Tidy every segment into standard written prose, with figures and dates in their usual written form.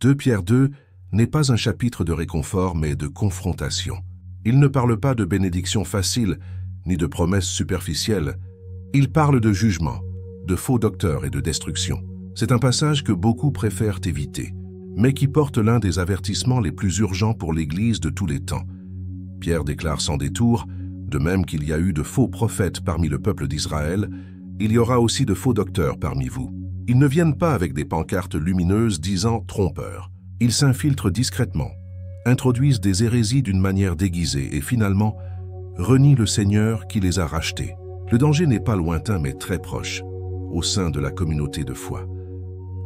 2 Pierre 2 n'est pas un chapitre de réconfort mais de confrontation. Il ne parle pas de bénédiction facile ni de promesses superficielles. Il parle de jugement, de faux docteurs et de destruction. C'est un passage que beaucoup préfèrent éviter, mais qui porte l'un des avertissements les plus urgents pour l'Église de tous les temps. Pierre déclare sans détour, de même qu'il y a eu de faux prophètes parmi le peuple d'Israël, il y aura aussi de faux docteurs parmi vous. Ils ne viennent pas avec des pancartes lumineuses disant « trompeur ». Ils s'infiltrent discrètement, introduisent des hérésies d'une manière déguisée et finalement renient le Seigneur qui les a rachetés. Le danger n'est pas lointain mais très proche, au sein de la communauté de foi.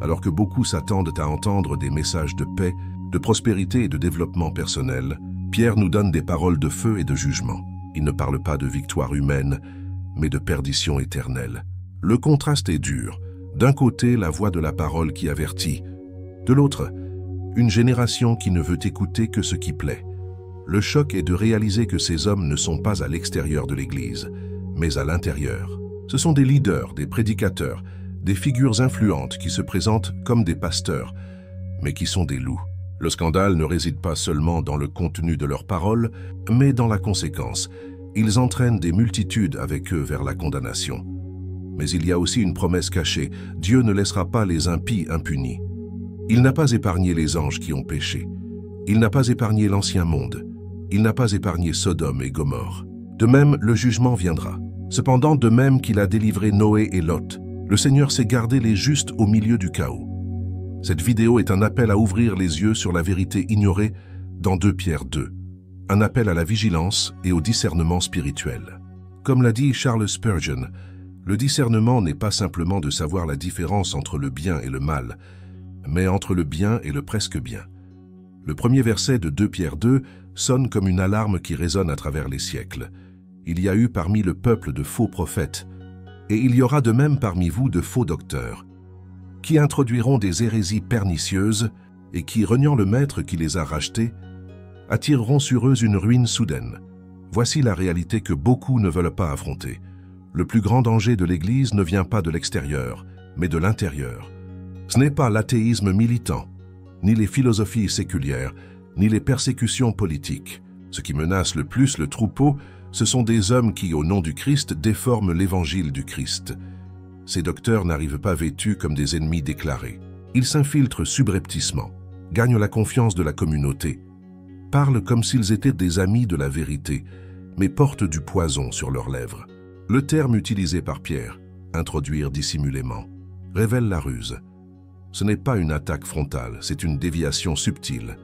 Alors que beaucoup s'attendent à entendre des messages de paix, de prospérité et de développement personnel, Pierre nous donne des paroles de feu et de jugement. Il ne parle pas de victoire humaine, mais de perdition éternelle. Le contraste est dur. D'un côté, la voix de la parole qui avertit. De l'autre, une génération qui ne veut écouter que ce qui plaît. Le choc est de réaliser que ces hommes ne sont pas à l'extérieur de l'Église, mais à l'intérieur. Ce sont des leaders, des prédicateurs, des figures influentes qui se présentent comme des pasteurs, mais qui sont des loups. Le scandale ne réside pas seulement dans le contenu de leurs paroles, mais dans la conséquence. Ils entraînent des multitudes avec eux vers la condamnation. Mais il y a aussi une promesse cachée. Dieu ne laissera pas les impies impunis. Il n'a pas épargné les anges qui ont péché. Il n'a pas épargné l'ancien monde. Il n'a pas épargné Sodome et Gomorrhe. De même, le jugement viendra. Cependant, de même qu'il a délivré Noé et Lot, le Seigneur s'est gardé les justes au milieu du chaos. Cette vidéo est un appel à ouvrir les yeux sur la vérité ignorée dans 2 Pierre 2. Un appel à la vigilance et au discernement spirituel. Comme l'a dit Charles Spurgeon, le discernement n'est pas simplement de savoir la différence entre le bien et le mal, mais entre le bien et le presque bien. Le premier verset de 2 Pierre 2 sonne comme une alarme qui résonne à travers les siècles. Il y a eu parmi le peuple de faux prophètes, et il y aura de même parmi vous de faux docteurs, qui introduiront des hérésies pernicieuses et qui, reniant le Maître qui les a rachetés, attireront sur eux une ruine soudaine. Voici la réalité que beaucoup ne veulent pas affronter. Le plus grand danger de l'Église ne vient pas de l'extérieur, mais de l'intérieur. Ce n'est pas l'athéisme militant, ni les philosophies séculières, ni les persécutions politiques. Ce qui menace le plus le troupeau, ce sont des hommes qui, au nom du Christ, déforment l'évangile du Christ. Ces docteurs n'arrivent pas vêtus comme des ennemis déclarés. Ils s'infiltrent subrepticement, gagnent la confiance de la communauté, parlent comme s'ils étaient des amis de la vérité, mais portent du poison sur leurs lèvres. Le terme utilisé par Pierre, « introduire dissimulément », révèle la ruse. Ce n'est pas une attaque frontale, c'est une déviation subtile.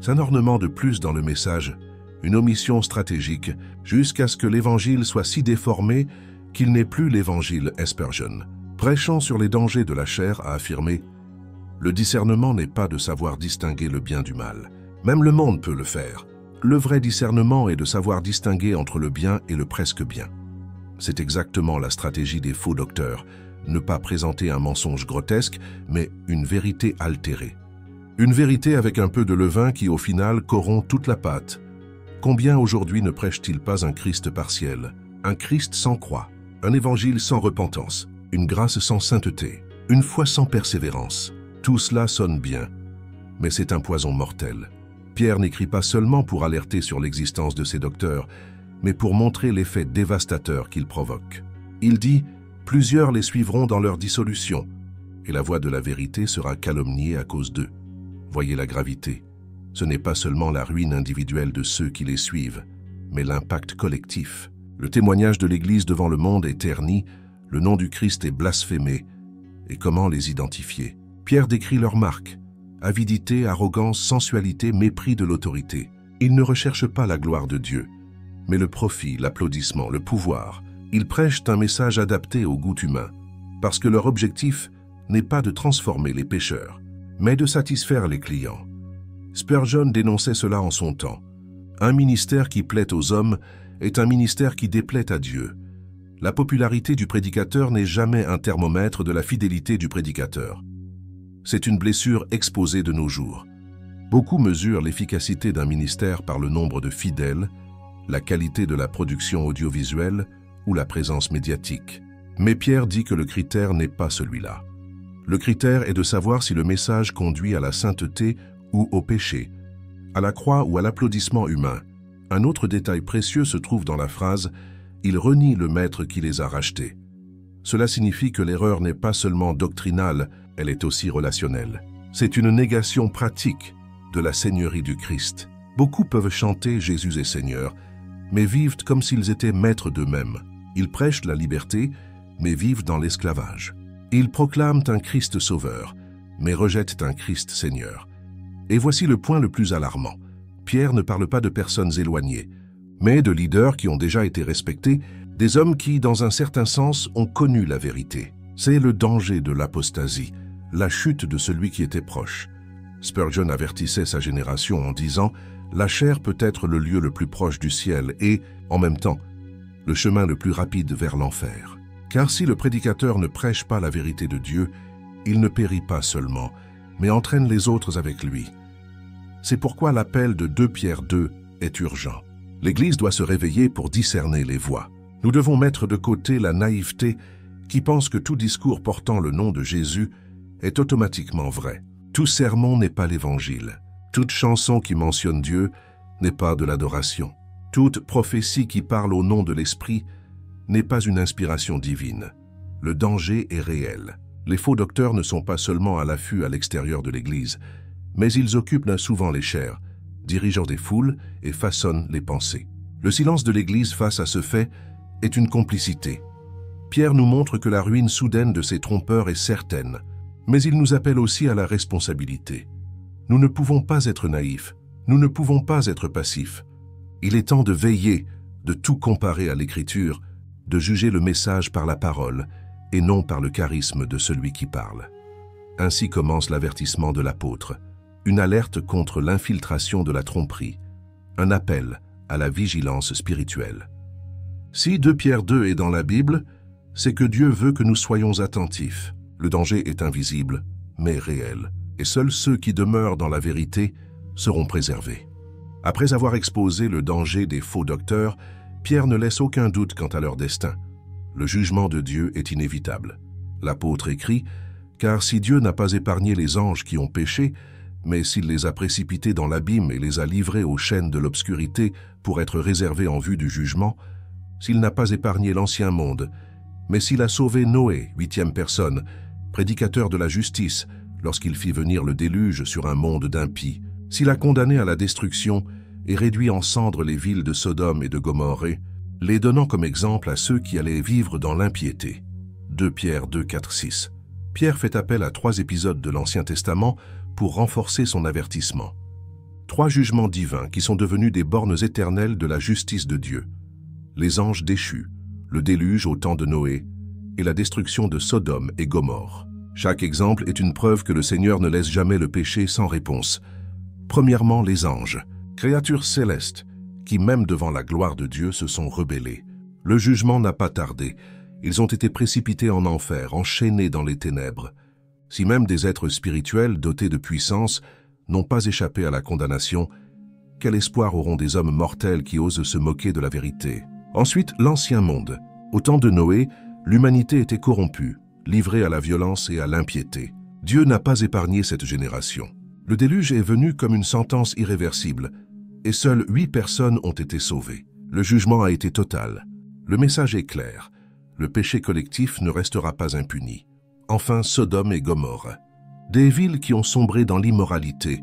C'est un ornement de plus dans le message, une omission stratégique, jusqu'à ce que l'évangile soit si déformé qu'il n'est plus l'évangile Spurgeon. Prêchant sur les dangers de la chair, a affirmé « Le discernement n'est pas de savoir distinguer le bien du mal. Même le monde peut le faire. Le vrai discernement est de savoir distinguer entre le bien et le presque bien. » C'est exactement la stratégie des faux docteurs, ne pas présenter un mensonge grotesque, mais une vérité altérée. Une vérité avec un peu de levain qui, au final, corrompt toute la pâte. Combien aujourd'hui ne prêchent-ils pas un Christ partiel, un Christ sans croix, un évangile sans repentance, une grâce sans sainteté, une foi sans persévérance? Tout cela sonne bien, mais c'est un poison mortel. Pierre n'écrit pas seulement pour alerter sur l'existence de ces docteurs, mais pour montrer l'effet dévastateur qu'ils provoquent. Il dit « Plusieurs les suivront dans leur dissolution, et la voix de la vérité sera calomniée à cause d'eux. » Voyez la gravité. Ce n'est pas seulement la ruine individuelle de ceux qui les suivent, mais l'impact collectif. Le témoignage de l'Église devant le monde est terni, le nom du Christ est blasphémé. Et comment les identifier? Pierre décrit leurs marques: avidité, arrogance, sensualité, mépris de l'autorité. Ils ne recherchent pas la gloire de Dieu, mais le profit, l'applaudissement, le pouvoir. Ils prêchent un message adapté au goût humain, parce que leur objectif n'est pas de transformer les pécheurs, mais de satisfaire les clients. Spurgeon dénonçait cela en son temps. Un ministère qui plaît aux hommes est un ministère qui déplaît à Dieu. La popularité du prédicateur n'est jamais un thermomètre de la fidélité du prédicateur. C'est une blessure exposée de nos jours. Beaucoup mesurent l'efficacité d'un ministère par le nombre de fidèles, la qualité de la production audiovisuelle ou la présence médiatique. Mais Pierre dit que le critère n'est pas celui-là. Le critère est de savoir si le message conduit à la sainteté ou au péché, à la croix ou à l'applaudissement humain. Un autre détail précieux se trouve dans la phrase « Il renie le maître qui les a rachetés ». Cela signifie que l'erreur n'est pas seulement doctrinale, elle est aussi relationnelle. C'est une négation pratique de la seigneurie du Christ. Beaucoup peuvent chanter « Jésus est Seigneur », mais vivent comme s'ils étaient maîtres d'eux-mêmes. Ils prêchent la liberté, mais vivent dans l'esclavage. Ils proclament un Christ sauveur, mais rejettent un Christ Seigneur. Et voici le point le plus alarmant. Pierre ne parle pas de personnes éloignées, mais de leaders qui ont déjà été respectés, des hommes qui, dans un certain sens, ont connu la vérité. C'est le danger de l'apostasie, la chute de celui qui était proche. Spurgeon avertissait sa génération en disant « La chair peut être le lieu le plus proche du ciel et, en même temps, le chemin le plus rapide vers l'enfer. Car si le prédicateur ne prêche pas la vérité de Dieu, il ne périt pas seulement, mais entraîne les autres avec lui. » C'est pourquoi l'appel de 2 Pierre 2 est urgent. L'Église doit se réveiller pour discerner les voix. Nous devons mettre de côté la naïveté qui pense que tout discours portant le nom de Jésus est automatiquement vrai. Tout sermon n'est pas l'Évangile. Toute chanson qui mentionne Dieu n'est pas de l'adoration. Toute prophétie qui parle au nom de l'Esprit n'est pas une inspiration divine. Le danger est réel. Les faux docteurs ne sont pas seulement à l'affût à l'extérieur de l'Église, mais ils occupent bien souvent les chairs, dirigeant des foules et façonnent les pensées. Le silence de l'Église face à ce fait est une complicité. Pierre nous montre que la ruine soudaine de ces trompeurs est certaine, mais il nous appelle aussi à la responsabilité. Nous ne pouvons pas être naïfs, nous ne pouvons pas être passifs. Il est temps de veiller, de tout comparer à l'Écriture, de juger le message par la parole et non par le charisme de celui qui parle. Ainsi commence l'avertissement de l'apôtre, une alerte contre l'infiltration de la tromperie, un appel à la vigilance spirituelle. Si 2 Pierre 2 est dans la Bible, c'est que Dieu veut que nous soyons attentifs. Le danger est invisible, mais réel, et seuls ceux qui demeurent dans la vérité seront préservés. Après avoir exposé le danger des faux docteurs, Pierre ne laisse aucun doute quant à leur destin. Le jugement de Dieu est inévitable. L'apôtre écrit « Car si Dieu n'a pas épargné les anges qui ont péché, mais s'il les a précipités dans l'abîme et les a livrés aux chaînes de l'obscurité pour être réservés en vue du jugement, s'il n'a pas épargné l'ancien monde, mais s'il a sauvé Noé, 8e personne, prédicateur de la justice, lorsqu'il fit venir le déluge sur un monde d'impies, s'il a condamné à la destruction et réduit en cendres les villes de Sodome et de Gomorrhe, les donnant comme exemple à ceux qui allaient vivre dans l'impiété. 2 Pierre 2, 4, 6. Pierre fait appel à 3 épisodes de l'Ancien Testament pour renforcer son avertissement. 3 jugements divins qui sont devenus des bornes éternelles de la justice de Dieu. Les anges déchus, le déluge au temps de Noé et la destruction de Sodome et Gomorrhe. Chaque exemple est une preuve que le Seigneur ne laisse jamais le péché sans réponse. Premièrement, les anges, créatures célestes, qui même devant la gloire de Dieu se sont rebellés. Le jugement n'a pas tardé. Ils ont été précipités en enfer, enchaînés dans les ténèbres. Si même des êtres spirituels dotés de puissance n'ont pas échappé à la condamnation, quel espoir auront des hommes mortels qui osent se moquer de la vérité? Ensuite, l'ancien monde. Au temps de Noé, l'humanité était corrompue, livrée à la violence et à l'impiété. Dieu n'a pas épargné cette génération. Le déluge est venu comme une sentence irréversible, et seules 8 personnes ont été sauvées. Le jugement a été total. Le message est clair. Le péché collectif ne restera pas impuni. Enfin, Sodome et Gomorrhe. Des villes qui ont sombré dans l'immoralité,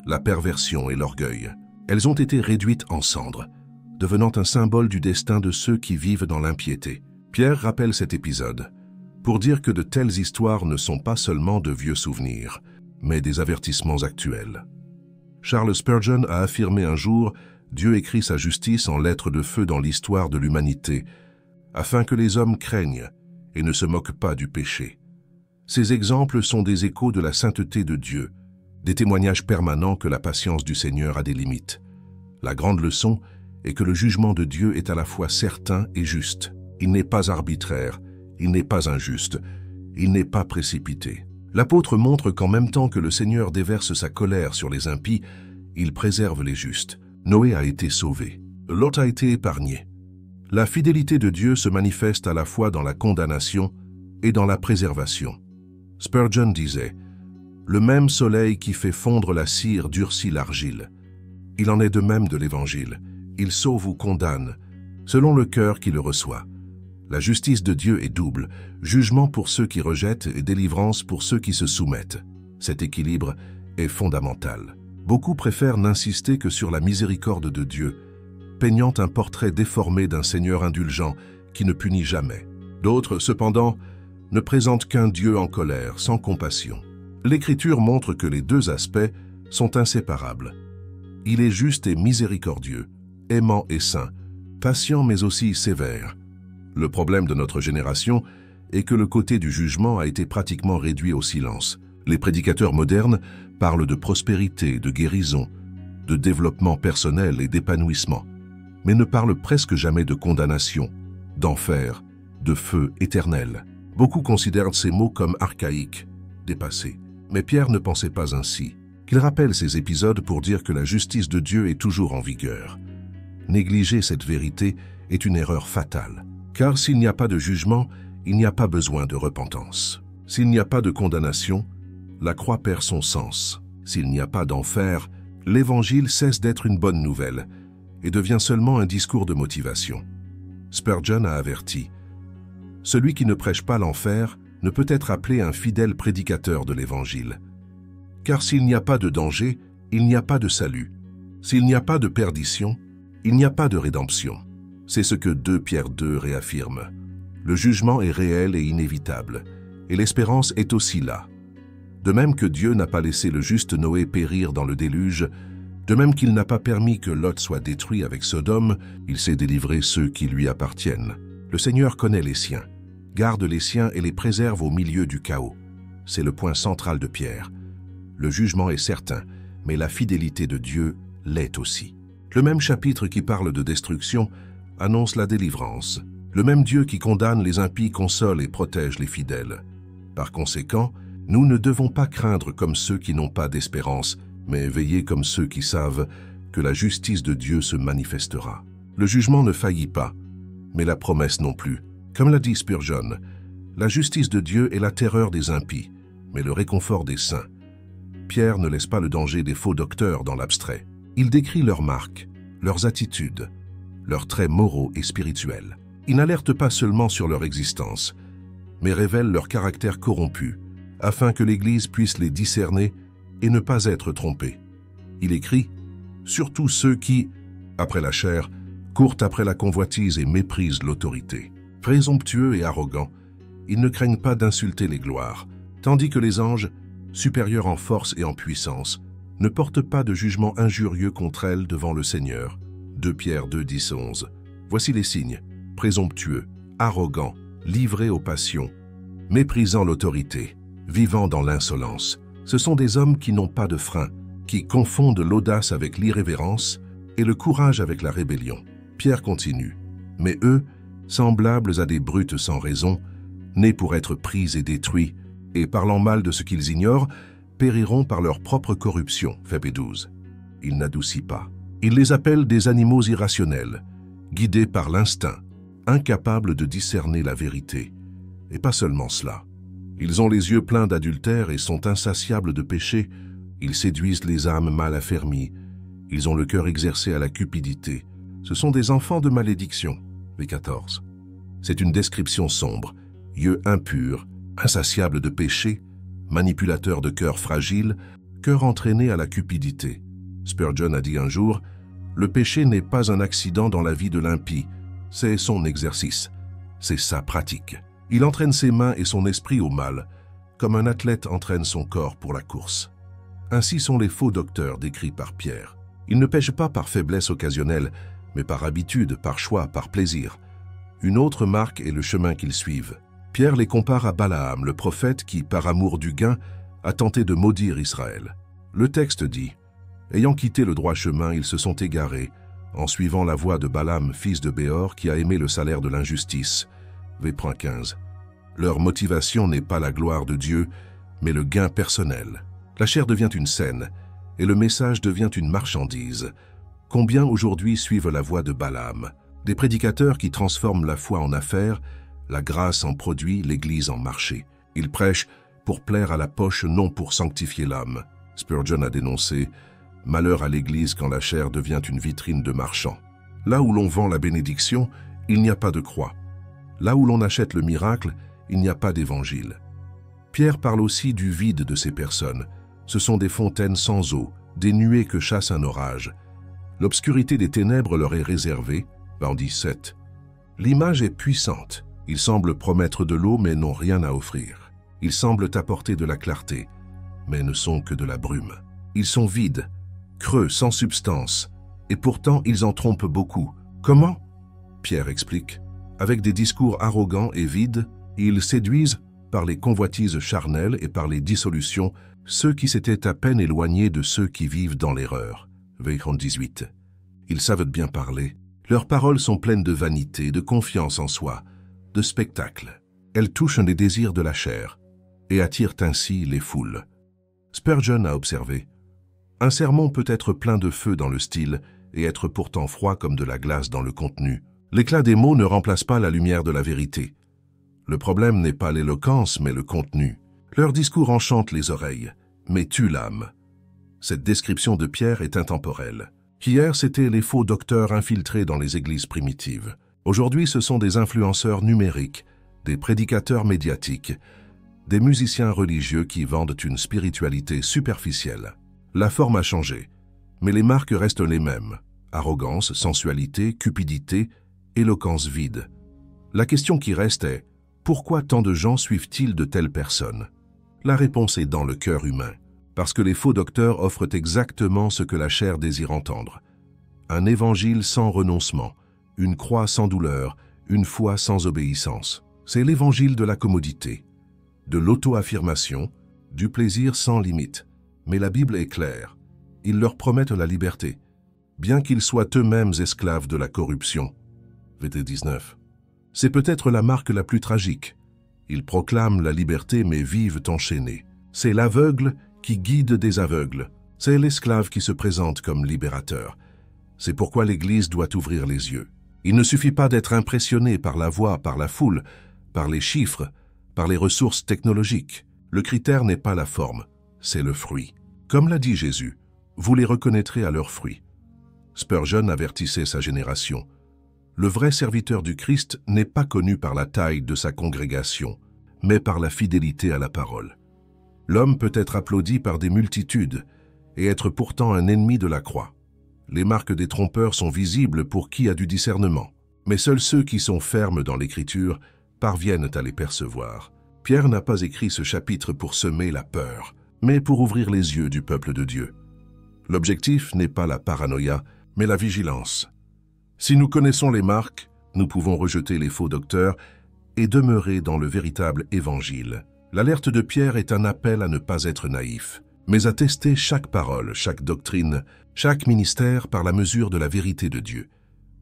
la perversion et l'orgueil. Elles ont été réduites en cendres, devenant un symbole du destin de ceux qui vivent dans l'impiété. Pierre rappelle cet épisode pour dire que de telles histoires ne sont pas seulement de vieux souvenirs, mais des avertissements actuels. Charles Spurgeon a affirmé un jour « Dieu écrit sa justice en lettres de feu dans l'histoire de l'humanité, afin que les hommes craignent et ne se moquent pas du péché. » Ces exemples sont des échos de la sainteté de Dieu, des témoignages permanents que la patience du Seigneur a des limites. La grande leçon est que le jugement de Dieu est à la fois certain et juste. Il n'est pas arbitraire, il n'est pas injuste, il n'est pas précipité. L'apôtre montre qu'en même temps que le Seigneur déverse sa colère sur les impies, il préserve les justes. Noé a été sauvé. Lot a été épargné. La fidélité de Dieu se manifeste à la fois dans la condamnation et dans la préservation. Spurgeon disait « Le même soleil qui fait fondre la cire durcit l'argile. Il en est de même de l'Évangile. Il sauve ou condamne, selon le cœur qui le reçoit. La justice de Dieu est double, jugement pour ceux qui rejettent et délivrance pour ceux qui se soumettent. Cet équilibre est fondamental. Beaucoup préfèrent n'insister que sur la miséricorde de Dieu, peignant un portrait déformé d'un Seigneur indulgent qui ne punit jamais. D'autres, cependant, ne présentent qu'un Dieu en colère, sans compassion. L'Écriture montre que les deux aspects sont inséparables. Il est juste et miséricordieux, aimant et saint, patient mais aussi sévère. Le problème de notre génération est que le côté du jugement a été pratiquement réduit au silence. Les prédicateurs modernes parlent de prospérité, de guérison, de développement personnel et d'épanouissement, mais ne parlent presque jamais de condamnation, d'enfer, de feu éternel. Beaucoup considèrent ces mots comme archaïques, dépassés. Mais Pierre ne pensait pas ainsi. Il rappelle ces épisodes pour dire que la justice de Dieu est toujours en vigueur. Négliger cette vérité est une erreur fatale. Car s'il n'y a pas de jugement, il n'y a pas besoin de repentance. S'il n'y a pas de condamnation, la croix perd son sens. S'il n'y a pas d'enfer, l'Évangile cesse d'être une bonne nouvelle et devient seulement un discours de motivation. Spurgeon a averti « Celui qui ne prêche pas l'enfer ne peut être appelé un fidèle prédicateur de l'Évangile. Car s'il n'y a pas de danger, il n'y a pas de salut. S'il n'y a pas de perdition, il n'y a pas de rédemption. » C'est ce que 2 Pierre 2 réaffirme. Le jugement est réel et inévitable, et l'espérance est aussi là. De même que Dieu n'a pas laissé le juste Noé périr dans le déluge, de même qu'il n'a pas permis que Lot soit détruit avec Sodome, il sait délivrer ceux qui lui appartiennent. Le Seigneur connaît les siens, garde les siens et les préserve au milieu du chaos. C'est le point central de Pierre. Le jugement est certain, mais la fidélité de Dieu l'est aussi. Le même chapitre qui parle de destruction annonce la délivrance. Le même Dieu qui condamne les impies console et protège les fidèles. Par conséquent, nous ne devons pas craindre comme ceux qui n'ont pas d'espérance, mais veiller comme ceux qui savent que la justice de Dieu se manifestera. Le jugement ne faillit pas, mais la promesse non plus. Comme l'a dit Spurgeon, la justice de Dieu est la terreur des impies, mais le réconfort des saints. Pierre ne laisse pas le danger des faux docteurs dans l'abstrait. Il décrit leurs marques, leurs attitudes, leurs traits moraux et spirituels. Il n'alerte pas seulement sur leur existence, mais révèle leur caractère corrompu, afin que l'Église puisse les discerner et ne pas être trompée. Il écrit « Surtout ceux qui, après la chair, courent après la convoitise et méprisent l'autorité. Présomptueux et arrogants, ils ne craignent pas d'insulter les gloires, tandis que les anges, supérieurs en force et en puissance, ne portent pas de jugement injurieux contre elles devant le Seigneur. » 2 Pierre 2, 10, 11. Voici les signes: présomptueux, arrogants, livrés aux passions, méprisant l'autorité, vivant dans l'insolence. Ce sont des hommes qui n'ont pas de frein, qui confondent l'audace avec l'irrévérence et le courage avec la rébellion. Pierre continue: mais eux, semblables à des brutes sans raison, nés pour être pris et détruits, et parlant mal de ce qu'ils ignorent, périront par leur propre corruption. Philippiens 12. Il n'adoucit pas. Il les appelle des animaux irrationnels, guidés par l'instinct, incapables de discerner la vérité. Et pas seulement cela. Ils ont les yeux pleins d'adultère et sont insatiables de péché. Ils séduisent les âmes mal affermies. Ils ont le cœur exercé à la cupidité. Ce sont des enfants de malédiction. V 14. C'est une description sombre. Yeux impurs, insatiables de péché, manipulateurs de cœur fragile, cœur entraîné à la cupidité. Spurgeon a dit un jour « Le péché n'est pas un accident dans la vie de l'impie, c'est son exercice, c'est sa pratique. Il entraîne ses mains et son esprit au mal, comme un athlète entraîne son corps pour la course. » Ainsi sont les faux docteurs décrits par Pierre. Ils ne pêchent pas par faiblesse occasionnelle, mais par habitude, par choix, par plaisir. Une autre marque est le chemin qu'ils suivent. Pierre les compare à Balaam, le prophète qui, par amour du gain, a tenté de maudire Israël. Le texte dit « Ayant quitté le droit chemin, ils se sont égarés, en suivant la voie de Balaam, fils de Béor, qui a aimé le salaire de l'injustice. » V. 15. Leur motivation n'est pas la gloire de Dieu, mais le gain personnel. La chair devient une scène, et le message devient une marchandise. Combien aujourd'hui suivent la voie de Balaam, des prédicateurs qui transforment la foi en affaires, la grâce en produit, l'Église en marché. Ils prêchent pour plaire à la poche, non pour sanctifier l'âme. Spurgeon a dénoncé « Malheur à l'Église quand la chair devient une vitrine de marchand. Là où l'on vend la bénédiction, il n'y a pas de croix. Là où l'on achète le miracle, il n'y a pas d'évangile. » Pierre parle aussi du vide de ces personnes. Ce sont des fontaines sans eau, des nuées que chasse un orage. L'obscurité des ténèbres leur est réservée, Bandit 7. L'image est puissante. Ils semblent promettre de l'eau mais n'ont rien à offrir. Ils semblent apporter de la clarté, mais ne sont que de la brume. Ils sont vides, creux, sans substance, et pourtant ils en trompent beaucoup. Comment? Pierre explique. Avec des discours arrogants et vides, ils séduisent, par les convoitises charnelles et par les dissolutions, ceux qui s'étaient à peine éloignés de ceux qui vivent dans l'erreur. Veillon 18. Ils savent bien parler. Leurs paroles sont pleines de vanité, de confiance en soi, de spectacle. Elles touchent les désirs de la chair et attirent ainsi les foules. Spurgeon a observé. Un sermon peut être plein de feu dans le style et être pourtant froid comme de la glace dans le contenu. L'éclat des mots ne remplace pas la lumière de la vérité. Le problème n'est pas l'éloquence, mais le contenu. Leur discours enchante les oreilles, mais tue l'âme. Cette description de Pierre est intemporelle. Hier, c'étaient les faux docteurs infiltrés dans les églises primitives. Aujourd'hui, ce sont des influenceurs numériques, des prédicateurs médiatiques, des musiciens religieux qui vendent une spiritualité superficielle. La forme a changé, mais les marques restent les mêmes. Arrogance, sensualité, cupidité, éloquence vide. La question qui reste est, pourquoi tant de gens suivent-ils de telles personnes? La réponse est dans le cœur humain, parce que les faux docteurs offrent exactement ce que la chair désire entendre. Un évangile sans renoncement, une croix sans douleur, une foi sans obéissance. C'est l'évangile de la commodité, de l'auto-affirmation, du plaisir sans limite. Mais la Bible est claire. Ils leur promettent la liberté, bien qu'ils soient eux-mêmes esclaves de la corruption. VT 19. C'est peut-être la marque la plus tragique. Ils proclament la liberté mais vivent enchaînés. C'est l'aveugle qui guide des aveugles. C'est l'esclave qui se présente comme libérateur. C'est pourquoi l'Église doit ouvrir les yeux. Il ne suffit pas d'être impressionné par la voix, par la foule, par les chiffres, par les ressources technologiques. Le critère n'est pas la forme, c'est le fruit. Comme l'a dit Jésus, vous les reconnaîtrez à leurs fruits. Spurgeon avertissait sa génération. Le vrai serviteur du Christ n'est pas connu par la taille de sa congrégation, mais par la fidélité à la parole. L'homme peut être applaudi par des multitudes et être pourtant un ennemi de la croix. Les marques des trompeurs sont visibles pour qui a du discernement, mais seuls ceux qui sont fermes dans l'Écriture parviennent à les percevoir. Pierre n'a pas écrit ce chapitre pour semer la peur, mais pour ouvrir les yeux du peuple de Dieu. L'objectif n'est pas la paranoïa, mais la vigilance. Si nous connaissons les marques, nous pouvons rejeter les faux docteurs et demeurer dans le véritable évangile. L'alerte de Pierre est un appel à ne pas être naïf, mais à tester chaque parole, chaque doctrine, chaque ministère par la mesure de la vérité de Dieu.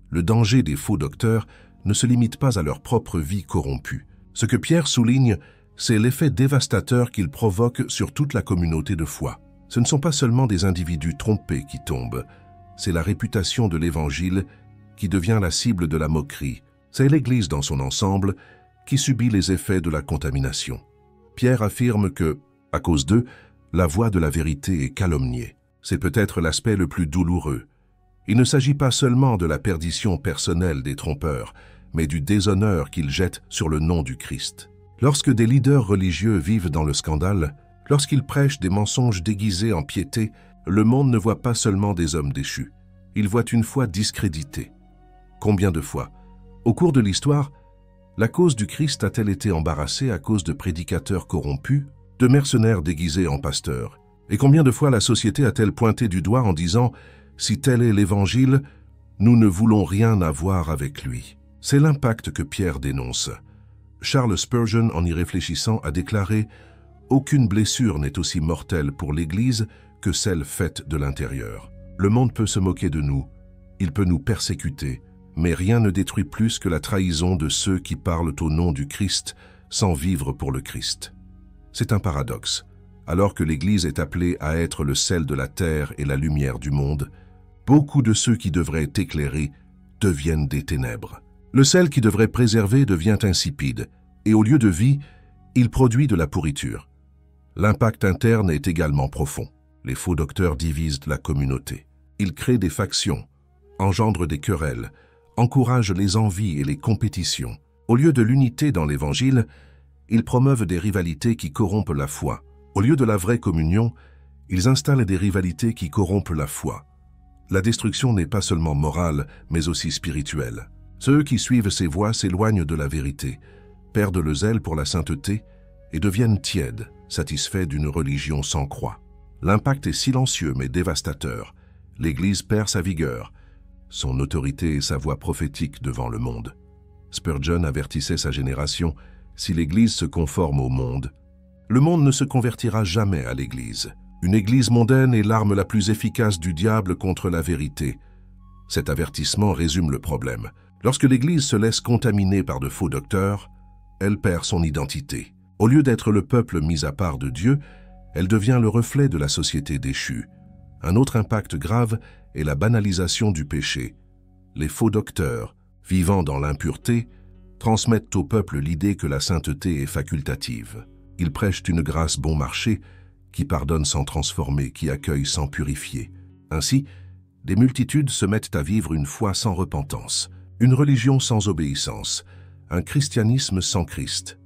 Le danger des faux docteurs ne se limite pas à leur propre vie corrompue. Ce que Pierre souligne, c'est l'effet dévastateur qu'il provoque sur toute la communauté de foi. Ce ne sont pas seulement des individus trompés qui tombent, c'est la réputation de l'Évangile qui devient la cible de la moquerie. C'est l'Église dans son ensemble qui subit les effets de la contamination. Pierre affirme que, à cause d'eux, la voix de la vérité est calomniée. C'est peut-être l'aspect le plus douloureux. Il ne s'agit pas seulement de la perdition personnelle des trompeurs, mais du déshonneur qu'ils jettent sur le nom du Christ. Lorsque des leaders religieux vivent dans le scandale, lorsqu'ils prêchent des mensonges déguisés en piété, le monde ne voit pas seulement des hommes déchus. Il voit une foi discréditée. Combien de fois, au cours de l'histoire, la cause du Christ a-t-elle été embarrassée à cause de prédicateurs corrompus, de mercenaires déguisés en pasteurs? Et combien de fois la société a-t-elle pointé du doigt en disant « Si tel est l'Évangile, nous ne voulons rien avoir avec lui ». C'est l'impact que Pierre dénonce. Charles Spurgeon, en y réfléchissant, a déclaré « Aucune blessure n'est aussi mortelle pour l'Église que celle faite de l'intérieur. Le monde peut se moquer de nous, il peut nous persécuter, mais rien ne détruit plus que la trahison de ceux qui parlent au nom du Christ sans vivre pour le Christ. » C'est un paradoxe. Alors que l'Église est appelée à être le sel de la terre et la lumière du monde, beaucoup de ceux qui devraient éclairer deviennent des ténèbres. Le sel qui devrait préserver devient insipide, et au lieu de vie, il produit de la pourriture. L'impact interne est également profond. Les faux docteurs divisent la communauté. Ils créent des factions, engendrent des querelles, encouragent les envies et les compétitions. Au lieu de l'unité dans l'Évangile, ils promeuvent des rivalités qui corrompent la foi. Au lieu de la vraie communion, ils installent des rivalités qui corrompent la foi. La destruction n'est pas seulement morale, mais aussi spirituelle. Ceux qui suivent ces voies s'éloignent de la vérité, perdent le zèle pour la sainteté et deviennent tièdes, satisfaits d'une religion sans croix. L'impact est silencieux mais dévastateur. L'Église perd sa vigueur, son autorité et sa voix prophétique devant le monde. Spurgeon avertissait sa génération, si l'Église se conforme au monde, le monde ne se convertira jamais à l'Église. Une Église mondaine est l'arme la plus efficace du diable contre la vérité. Cet avertissement résume le problème. Lorsque l'Église se laisse contaminer par de faux docteurs, elle perd son identité. Au lieu d'être le peuple mis à part de Dieu, elle devient le reflet de la société déchue. Un autre impact grave est la banalisation du péché. Les faux docteurs, vivant dans l'impureté, transmettent au peuple l'idée que la sainteté est facultative. Ils prêchent une grâce bon marché qui pardonne sans transformer, qui accueille sans purifier. Ainsi, des multitudes se mettent à vivre une foi sans repentance, une religion sans obéissance, un christianisme sans Christ.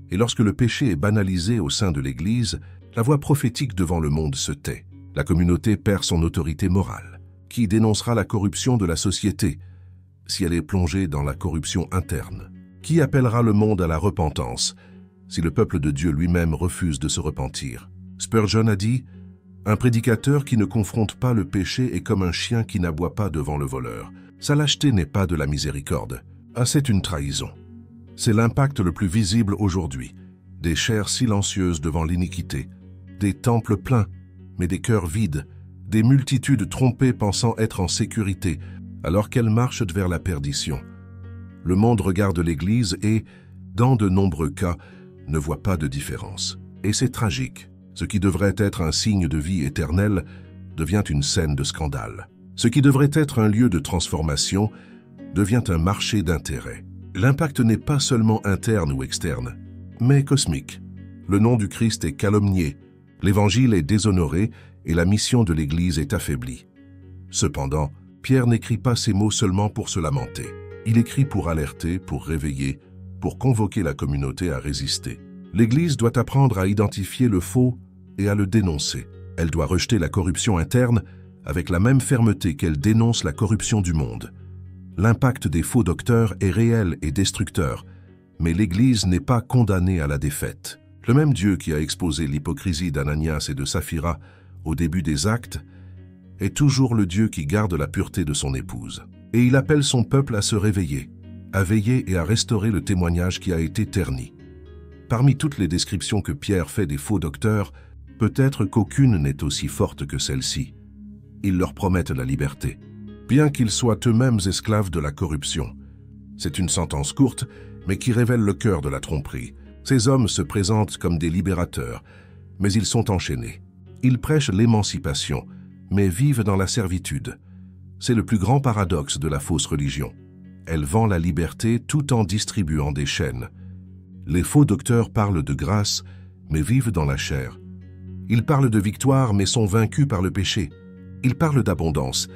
Et lorsque le péché est banalisé au sein de l'Église, la voix prophétique devant le monde se tait. La communauté perd son autorité morale. Qui dénoncera la corruption de la société si elle est plongée dans la corruption interne? Qui appellera le monde à la repentance si le peuple de Dieu lui-même refuse de se repentir? Spurgeon a dit « Un prédicateur qui ne confronte pas le péché est comme un chien qui n'aboie pas devant le voleur. Sa lâcheté n'est pas de la miséricorde. Ah, c'est une trahison. » C'est l'impact le plus visible aujourd'hui. Des chairs silencieuses devant l'iniquité, des temples pleins, mais des cœurs vides, des multitudes trompées pensant être en sécurité, alors qu'elles marchent vers la perdition. Le monde regarde l'Église et, dans de nombreux cas, ne voit pas de différence. Et c'est tragique. Ce qui devrait être un signe de vie éternelle devient une scène de scandale. Ce qui devrait être un lieu de transformation devient un marché d'intérêt. L'impact n'est pas seulement interne ou externe, mais cosmique. Le nom du Christ est calomnié, l'Évangile est déshonoré et la mission de l'Église est affaiblie. Cependant, Pierre n'écrit pas ces mots seulement pour se lamenter. Il écrit pour alerter, pour réveiller, pour convoquer la communauté à résister. L'Église doit apprendre à identifier le faux et à le dénoncer. Elle doit rejeter la corruption interne avec la même fermeté qu'elle dénonce la corruption du monde. L'impact des faux docteurs est réel et destructeur, mais l'Église n'est pas condamnée à la défaite. Le même Dieu qui a exposé l'hypocrisie d'Ananias et de Saphira au début des Actes est toujours le Dieu qui garde la pureté de son épouse. Et il appelle son peuple à se réveiller, à veiller et à restaurer le témoignage qui a été terni. Parmi toutes les descriptions que Pierre fait des faux docteurs, peut-être qu'aucune n'est aussi forte que celle-ci. Ils leur promettent la liberté, bien qu'ils soient eux-mêmes esclaves de la corruption. C'est une sentence courte, mais qui révèle le cœur de la tromperie. Ces hommes se présentent comme des libérateurs, mais ils sont enchaînés. Ils prêchent l'émancipation, mais vivent dans la servitude. C'est le plus grand paradoxe de la fausse religion. Elle vend la liberté tout en distribuant des chaînes. Les faux docteurs parlent de grâce, mais vivent dans la chair. Ils parlent de victoire, mais sont vaincus par le péché. Ils parlent d'abondance,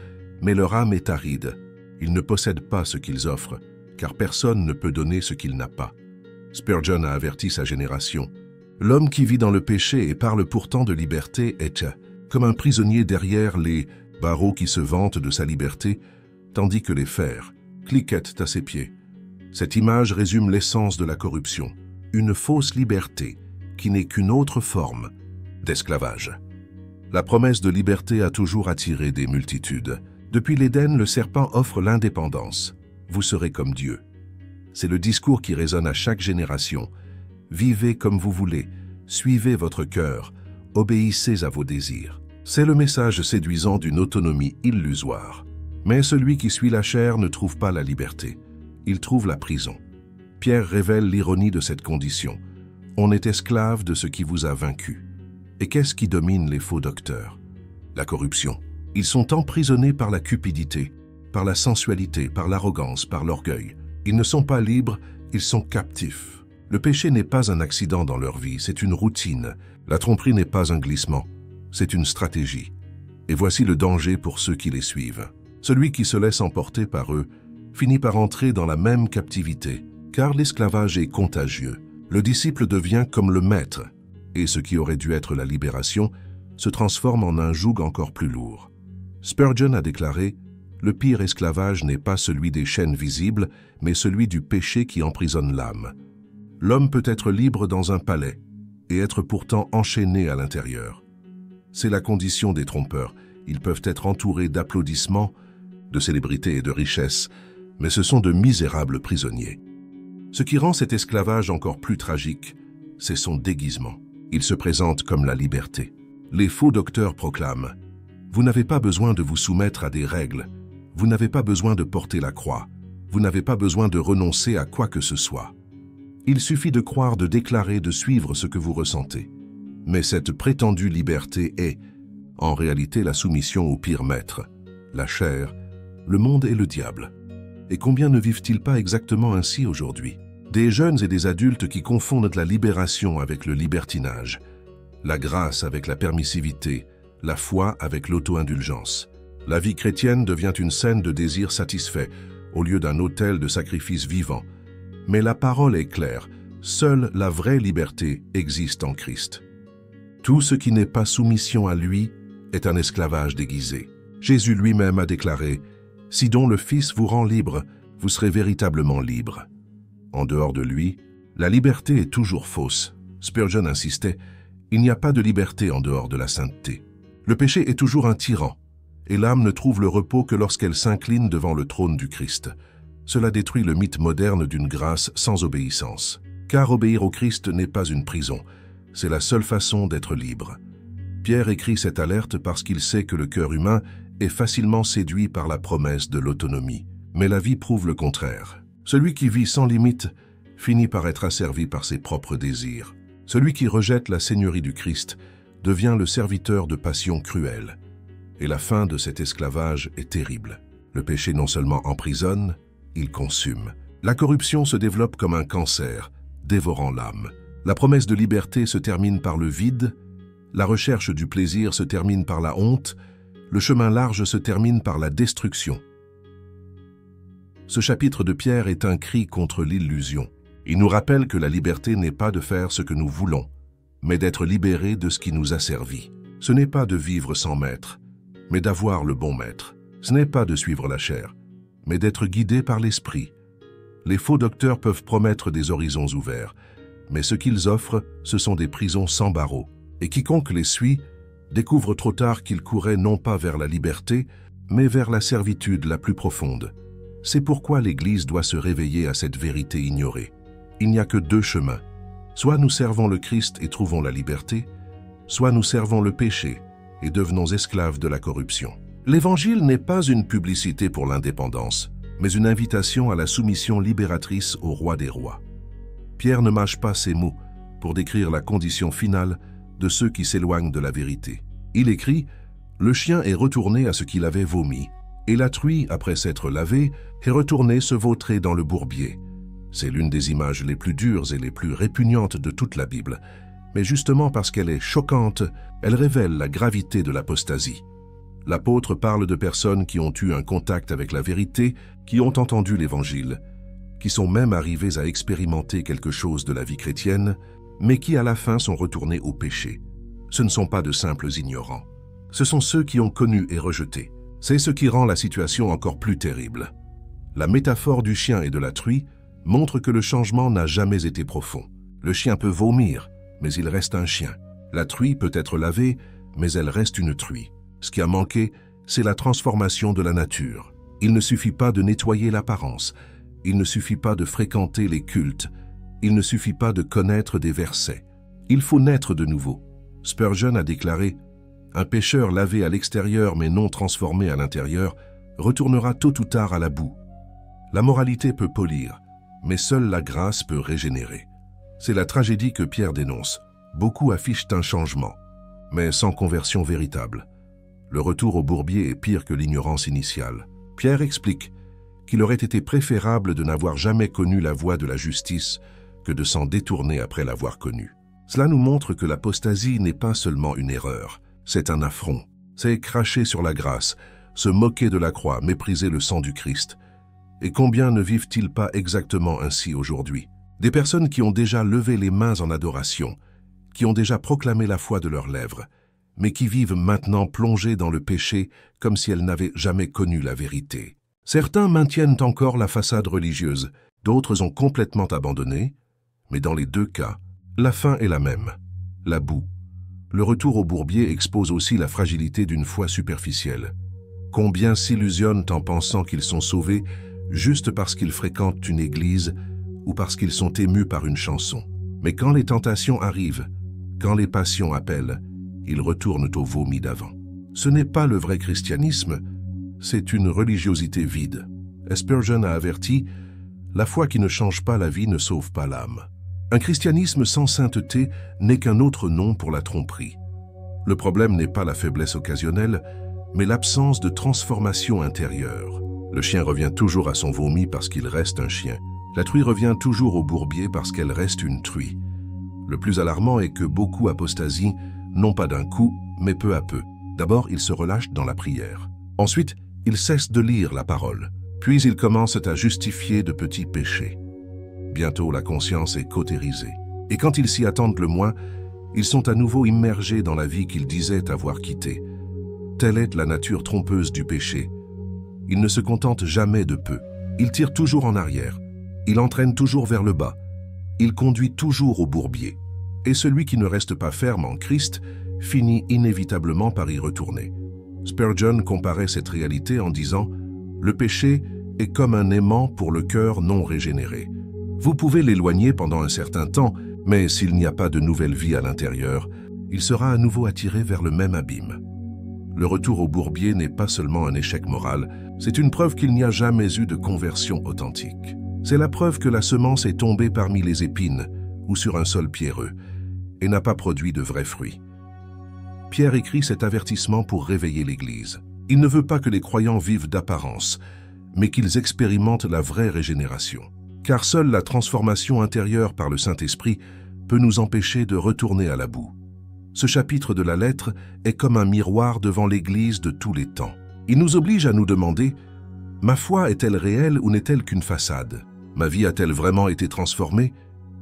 mais leur âme est aride. Ils ne possèdent pas ce qu'ils offrent, car personne ne peut donner ce qu'il n'a pas. Spurgeon a averti sa génération. L'homme qui vit dans le péché et parle pourtant de liberté est comme un prisonnier derrière les barreaux qui se vantent de sa liberté, tandis que les fers cliquettent à ses pieds. Cette image résume l'essence de la corruption, une fausse liberté qui n'est qu'une autre forme d'esclavage. La promesse de liberté a toujours attiré des multitudes. Depuis l'Éden, le serpent offre l'indépendance. Vous serez comme Dieu. C'est le discours qui résonne à chaque génération. Vivez comme vous voulez, suivez votre cœur, obéissez à vos désirs. C'est le message séduisant d'une autonomie illusoire. Mais celui qui suit la chair ne trouve pas la liberté. Il trouve la prison. Pierre révèle l'ironie de cette condition. On est esclave de ce qui vous a vaincu. Et qu'est-ce qui domine les faux docteurs? La corruption. Ils sont emprisonnés par la cupidité, par la sensualité, par l'arrogance, par l'orgueil. Ils ne sont pas libres, ils sont captifs. Le péché n'est pas un accident dans leur vie, c'est une routine. La tromperie n'est pas un glissement, c'est une stratégie. Et voici le danger pour ceux qui les suivent. Celui qui se laisse emporter par eux finit par entrer dans la même captivité, car l'esclavage est contagieux. Le disciple devient comme le maître, et ce qui aurait dû être la libération se transforme en un joug encore plus lourd. Spurgeon a déclaré « Le pire esclavage n'est pas celui des chaînes visibles, mais celui du péché qui emprisonne l'âme. L'homme peut être libre dans un palais et être pourtant enchaîné à l'intérieur. C'est la condition des trompeurs. Ils peuvent être entourés d'applaudissements, de célébrités et de richesses, mais ce sont de misérables prisonniers. Ce qui rend cet esclavage encore plus tragique, c'est son déguisement. Il se présente comme la liberté. Les faux docteurs proclament « Vous n'avez pas besoin de vous soumettre à des règles, vous n'avez pas besoin de porter la croix, vous n'avez pas besoin de renoncer à quoi que ce soit. Il suffit de croire, de déclarer, de suivre ce que vous ressentez. » Mais cette prétendue liberté est, en réalité, la soumission au pire maître, la chair, le monde et le diable. Et combien ne vivent-ils pas exactement ainsi aujourd'hui? Des jeunes et des adultes qui confondent la libération avec le libertinage, la grâce avec la permissivité, la foi avec l'auto-indulgence. La vie chrétienne devient une scène de désir satisfait, au lieu d'un autel de sacrifice vivant. Mais la parole est claire, seule la vraie liberté existe en Christ. Tout ce qui n'est pas soumission à lui est un esclavage déguisé. Jésus lui-même a déclaré « Si donc le Fils vous rend libre, vous serez véritablement libre. » En dehors de lui, la liberté est toujours fausse. Spurgeon insistait « Il n'y a pas de liberté en dehors de la sainteté. » Le péché est toujours un tyran, et l'âme ne trouve le repos que lorsqu'elle s'incline devant le trône du Christ. Cela détruit le mythe moderne d'une grâce sans obéissance. Car obéir au Christ n'est pas une prison, c'est la seule façon d'être libre. Pierre écrit cette alerte parce qu'il sait que le cœur humain est facilement séduit par la promesse de l'autonomie. Mais la vie prouve le contraire. Celui qui vit sans limite finit par être asservi par ses propres désirs. Celui qui rejette la seigneurie du Christ devient le serviteur de passions cruelles. Et la fin de cet esclavage est terrible. Le péché non seulement emprisonne, il consume. La corruption se développe comme un cancer, dévorant l'âme. La promesse de liberté se termine par le vide, la recherche du plaisir se termine par la honte, le chemin large se termine par la destruction. Ce chapitre de Pierre est un cri contre l'illusion. Il nous rappelle que la liberté n'est pas de faire ce que nous voulons, mais d'être libéré de ce qui nous asservit. Ce n'est pas de vivre sans maître, mais d'avoir le bon maître. Ce n'est pas de suivre la chair, mais d'être guidé par l'esprit. Les faux docteurs peuvent promettre des horizons ouverts, mais ce qu'ils offrent, ce sont des prisons sans barreaux. Et quiconque les suit découvre trop tard qu'il courait non pas vers la liberté, mais vers la servitude la plus profonde. C'est pourquoi l'Église doit se réveiller à cette vérité ignorée. Il n'y a que deux chemins. Soit nous servons le Christ et trouvons la liberté, soit nous servons le péché et devenons esclaves de la corruption. L'Évangile n'est pas une publicité pour l'indépendance, mais une invitation à la soumission libératrice au roi des rois. Pierre ne mâche pas ses mots pour décrire la condition finale de ceux qui s'éloignent de la vérité. Il écrit « Le chien est retourné à ce qu'il avait vomi, et la truie, après s'être lavée, est retournée se vautrer dans le bourbier. » C'est l'une des images les plus dures et les plus répugnantes de toute la Bible. Mais justement parce qu'elle est choquante, elle révèle la gravité de l'apostasie. L'apôtre parle de personnes qui ont eu un contact avec la vérité, qui ont entendu l'Évangile, qui sont même arrivées à expérimenter quelque chose de la vie chrétienne, mais qui à la fin sont retournés au péché. Ce ne sont pas de simples ignorants. Ce sont ceux qui ont connu et rejeté. C'est ce qui rend la situation encore plus terrible. La métaphore du chien et de la truie montre que le changement n'a jamais été profond. Le chien peut vomir, mais il reste un chien. La truie peut être lavée, mais elle reste une truie. Ce qui a manqué, c'est la transformation de la nature. Il ne suffit pas de nettoyer l'apparence, il ne suffit pas de fréquenter les cultes, il ne suffit pas de connaître des versets. Il faut naître de nouveau. Spurgeon a déclaré « Un pécheur lavé à l'extérieur mais non transformé à l'intérieur retournera tôt ou tard à la boue. La moralité peut polir, mais seule la grâce peut régénérer. » C'est la tragédie que Pierre dénonce. Beaucoup affichent un changement, mais sans conversion véritable. Le retour au bourbier est pire que l'ignorance initiale. Pierre explique qu'il aurait été préférable de n'avoir jamais connu la voie de la justice que de s'en détourner après l'avoir connu. Cela nous montre que l'apostasie n'est pas seulement une erreur, c'est un affront. C'est cracher sur la grâce, se moquer de la croix, mépriser le sang du Christ. Et combien ne vivent-ils pas exactement ainsi aujourd'hui? Des personnes qui ont déjà levé les mains en adoration, qui ont déjà proclamé la foi de leurs lèvres, mais qui vivent maintenant plongées dans le péché comme si elles n'avaient jamais connu la vérité. Certains maintiennent encore la façade religieuse, d'autres ont complètement abandonné, mais dans les deux cas, la fin est la même, la boue. Le retour au bourbier expose aussi la fragilité d'une foi superficielle. Combien s'illusionnent en pensant qu'ils sont sauvés juste parce qu'ils fréquentent une église ou parce qu'ils sont émus par une chanson. Mais quand les tentations arrivent, quand les passions appellent, ils retournent au vomi d'avant. Ce n'est pas le vrai christianisme, c'est une religiosité vide. Spurgeon a averti, « La foi qui ne change pas la vie ne sauve pas l'âme ». Un christianisme sans sainteté n'est qu'un autre nom pour la tromperie. Le problème n'est pas la faiblesse occasionnelle, mais l'absence de transformation intérieure. Le chien revient toujours à son vomi parce qu'il reste un chien. La truie revient toujours au bourbier parce qu'elle reste une truie. Le plus alarmant est que beaucoup apostasient, non pas d'un coup, mais peu à peu. D'abord, ils se relâchent dans la prière. Ensuite, ils cessent de lire la parole. Puis ils commencent à justifier de petits péchés. Bientôt, la conscience est cautérisée. Et quand ils s'y attendent le moins, ils sont à nouveau immergés dans la vie qu'ils disaient avoir quittée. Telle est la nature trompeuse du péché. Il ne se contente jamais de peu. Il tire toujours en arrière. Il entraîne toujours vers le bas. Il conduit toujours au bourbier. Et celui qui ne reste pas ferme en Christ finit inévitablement par y retourner. Spurgeon comparait cette réalité en disant « Le péché est comme un aimant pour le cœur non régénéré. Vous pouvez l'éloigner pendant un certain temps, mais s'il n'y a pas de nouvelle vie à l'intérieur, il sera à nouveau attiré vers le même abîme. » Le retour au bourbier n'est pas seulement un échec moral, c'est une preuve qu'il n'y a jamais eu de conversion authentique. C'est la preuve que la semence est tombée parmi les épines ou sur un sol pierreux et n'a pas produit de vrais fruits. Pierre écrit cet avertissement pour réveiller l'Église. Il ne veut pas que les croyants vivent d'apparence, mais qu'ils expérimentent la vraie régénération. Car seule la transformation intérieure par le Saint-Esprit peut nous empêcher de retourner à la boue. Ce chapitre de la lettre est comme un miroir devant l'Église de tous les temps. Il nous oblige à nous demander « Ma foi est-elle réelle ou n'est-elle qu'une façade? Ma vie a-t-elle vraiment été transformée?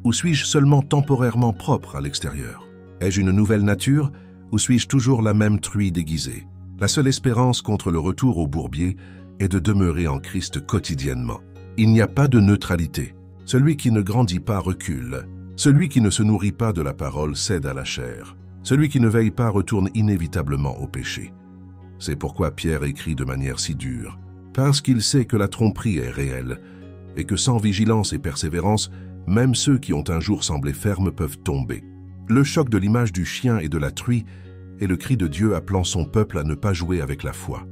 Ou suis-je seulement temporairement propre à l'extérieur? Ai-je une nouvelle nature ou suis-je toujours la même truie déguisée? » La seule espérance contre le retour au bourbier est de demeurer en Christ quotidiennement. Il n'y a pas de neutralité. Celui qui ne grandit pas recule. Celui qui ne se nourrit pas de la parole cède à la chair. Celui qui ne veille pas retourne inévitablement au péché. C'est pourquoi Pierre écrit de manière si dure, parce qu'il sait que la tromperie est réelle et que sans vigilance et persévérance, même ceux qui ont un jour semblé fermes peuvent tomber. Le choc de l'image du chien et de la truie est le cri de Dieu appelant son peuple à ne pas jouer avec la foi.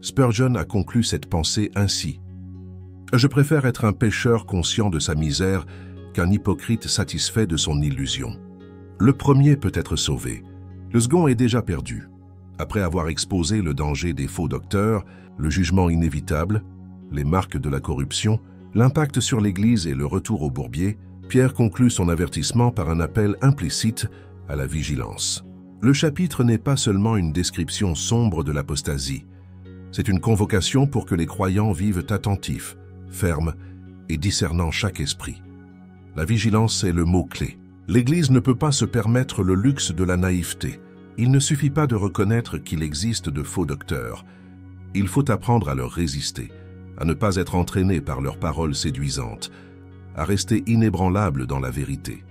Spurgeon a conclu cette pensée ainsi. « Je préfère être un pécheur conscient de sa misère qu'un hypocrite satisfait de son illusion. Le premier peut être sauvé, le second est déjà perdu. Après avoir exposé le danger des faux docteurs, le jugement inévitable, les marques de la corruption, l'impact sur l'Église et le retour au bourbier, Pierre conclut son avertissement par un appel implicite à la vigilance. Le chapitre n'est pas seulement une description sombre de l'apostasie, c'est une convocation pour que les croyants vivent attentifs, fermes et discernant chaque esprit. La vigilance est le mot-clé. L'Église ne peut pas se permettre le luxe de la naïveté. Il ne suffit pas de reconnaître qu'il existe de faux docteurs. Il faut apprendre à leur résister, à ne pas être entraîné par leurs paroles séduisantes, à rester inébranlable dans la vérité.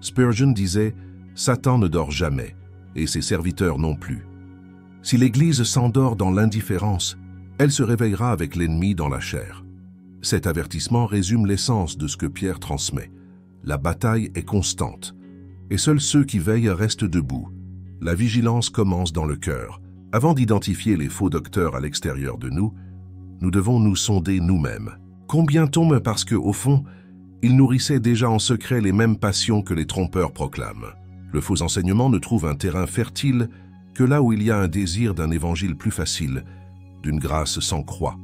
Spurgeon disait « Satan ne dort jamais, et ses serviteurs non plus. Si l'Église s'endort dans l'indifférence, elle se réveillera avec l'ennemi dans la chair. » Cet avertissement résume l'essence de ce que Pierre transmet. La bataille est constante, et seuls ceux qui veillent restent debout. La vigilance commence dans le cœur. Avant d'identifier les faux docteurs à l'extérieur de nous, nous devons nous sonder nous-mêmes. Combien tombent parce que, au fond, ils nourrissaient déjà en secret les mêmes passions que les trompeurs proclament. Le faux enseignement ne trouve un terrain fertile que là où il y a un désir d'un évangile plus facile, d'une grâce sans croix.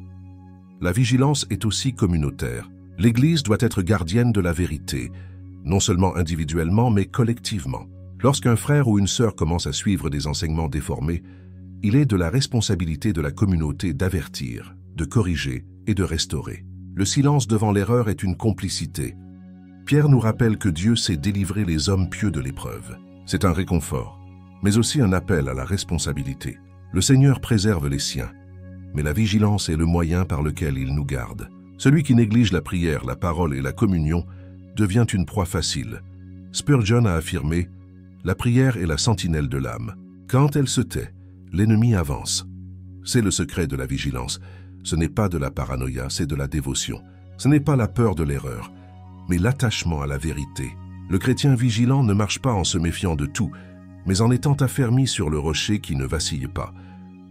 La vigilance est aussi communautaire. L'Église doit être gardienne de la vérité, non seulement individuellement, mais collectivement. Lorsqu'un frère ou une sœur commence à suivre des enseignements déformés, il est de la responsabilité de la communauté d'avertir, de corriger et de restaurer. Le silence devant l'erreur est une complicité. Pierre nous rappelle que Dieu sait délivrer les hommes pieux de l'épreuve. C'est un réconfort, mais aussi un appel à la responsabilité. Le Seigneur préserve les siens, mais la vigilance est le moyen par lequel il nous garde. Celui qui néglige la prière, la parole et la communion devient une proie facile. Spurgeon a affirmé « La prière est la sentinelle de l'âme. Quand elle se tait, l'ennemi avance. » C'est le secret de la vigilance. Ce n'est pas de la paranoïa, c'est de la dévotion. Ce n'est pas la peur de l'erreur, mais l'attachement à la vérité. Le chrétien vigilant ne marche pas en se méfiant de tout, mais en étant affermi sur le rocher qui ne vacille pas.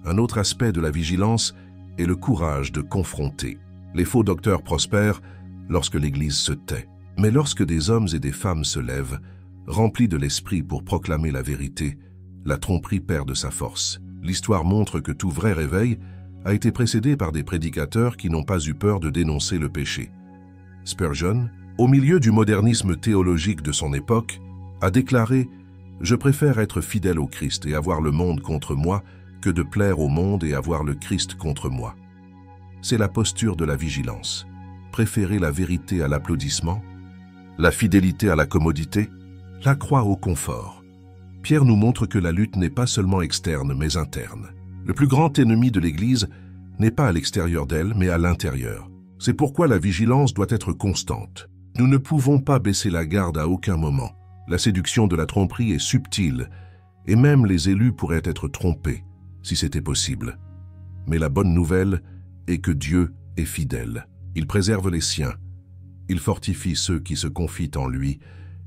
Un autre aspect de la vigilance est le courage de confronter. Les faux docteurs prospèrent lorsque l'Église se tait. Mais lorsque des hommes et des femmes se lèvent, remplis de l'esprit pour proclamer la vérité, la tromperie perd de sa force. L'histoire montre que tout vrai réveil a été précédé par des prédicateurs qui n'ont pas eu peur de dénoncer le péché. Spurgeon, au milieu du modernisme théologique de son époque, a déclaré « Je préfère être fidèle au Christ et avoir le monde contre moi que de plaire au monde et avoir le Christ contre moi. » C'est la posture de la vigilance. Préférer la vérité à l'applaudissement, la fidélité à la commodité, la croix au confort. Pierre nous montre que la lutte n'est pas seulement externe, mais interne. Le plus grand ennemi de l'Église n'est pas à l'extérieur d'elle, mais à l'intérieur. C'est pourquoi la vigilance doit être constante. Nous ne pouvons pas baisser la garde à aucun moment. La séduction de la tromperie est subtile, et même les élus pourraient être trompés, si c'était possible. Mais la bonne nouvelle est que Dieu est fidèle. Il préserve les siens. Il fortifie ceux qui se confient en lui.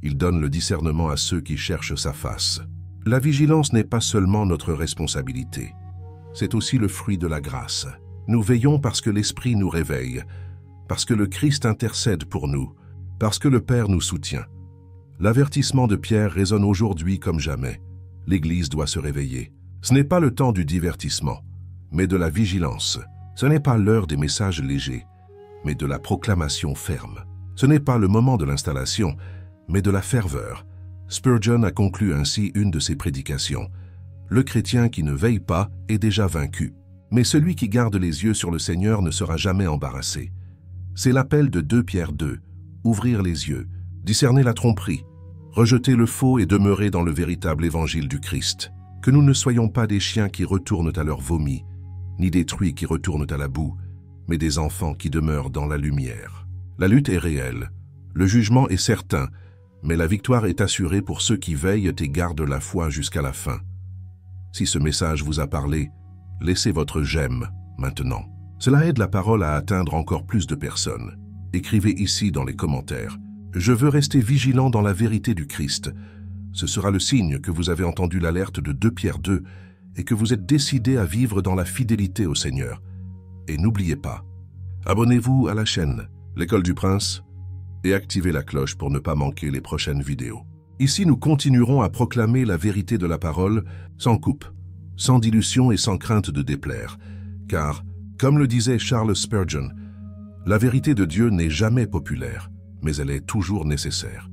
Il donne le discernement à ceux qui cherchent sa face. La vigilance n'est pas seulement notre responsabilité. C'est aussi le fruit de la grâce. Nous veillons parce que l'Esprit nous réveille, parce que le Christ intercède pour nous, parce que le Père nous soutient. L'avertissement de Pierre résonne aujourd'hui comme jamais. L'Église doit se réveiller. Ce n'est pas le temps du divertissement, mais de la vigilance. Ce n'est pas l'heure des messages légers, mais de la proclamation ferme. Ce n'est pas le moment de l'installation, mais de la ferveur. Spurgeon a conclu ainsi une de ses prédications. Le chrétien qui ne veille pas est déjà vaincu, mais celui qui garde les yeux sur le Seigneur ne sera jamais embarrassé. C'est l'appel de 2 Pierre 2, ouvrir les yeux, discerner la tromperie, rejeter le faux et demeurer dans le véritable évangile du Christ. Que nous ne soyons pas des chiens qui retournent à leur vomi, ni des truies qui retournent à la boue, mais des enfants qui demeurent dans la lumière. La lutte est réelle, le jugement est certain, mais la victoire est assurée pour ceux qui veillent et gardent la foi jusqu'à la fin. Si ce message vous a parlé, laissez votre j'aime maintenant. Cela aide la parole à atteindre encore plus de personnes. Écrivez ici dans les commentaires « Je veux rester vigilant dans la vérité du Christ ». Ce sera le signe que vous avez entendu l'alerte de 2 Pierre 2 et que vous êtes décidé à vivre dans la fidélité au Seigneur. Et n'oubliez pas, abonnez-vous à la chaîne L'École du Prince et activez la cloche pour ne pas manquer les prochaines vidéos. Ici, nous continuerons à proclamer la vérité de la parole sans coupe, sans dilution et sans crainte de déplaire, car, comme le disait Charles Spurgeon, la vérité de Dieu n'est jamais populaire, mais elle est toujours nécessaire.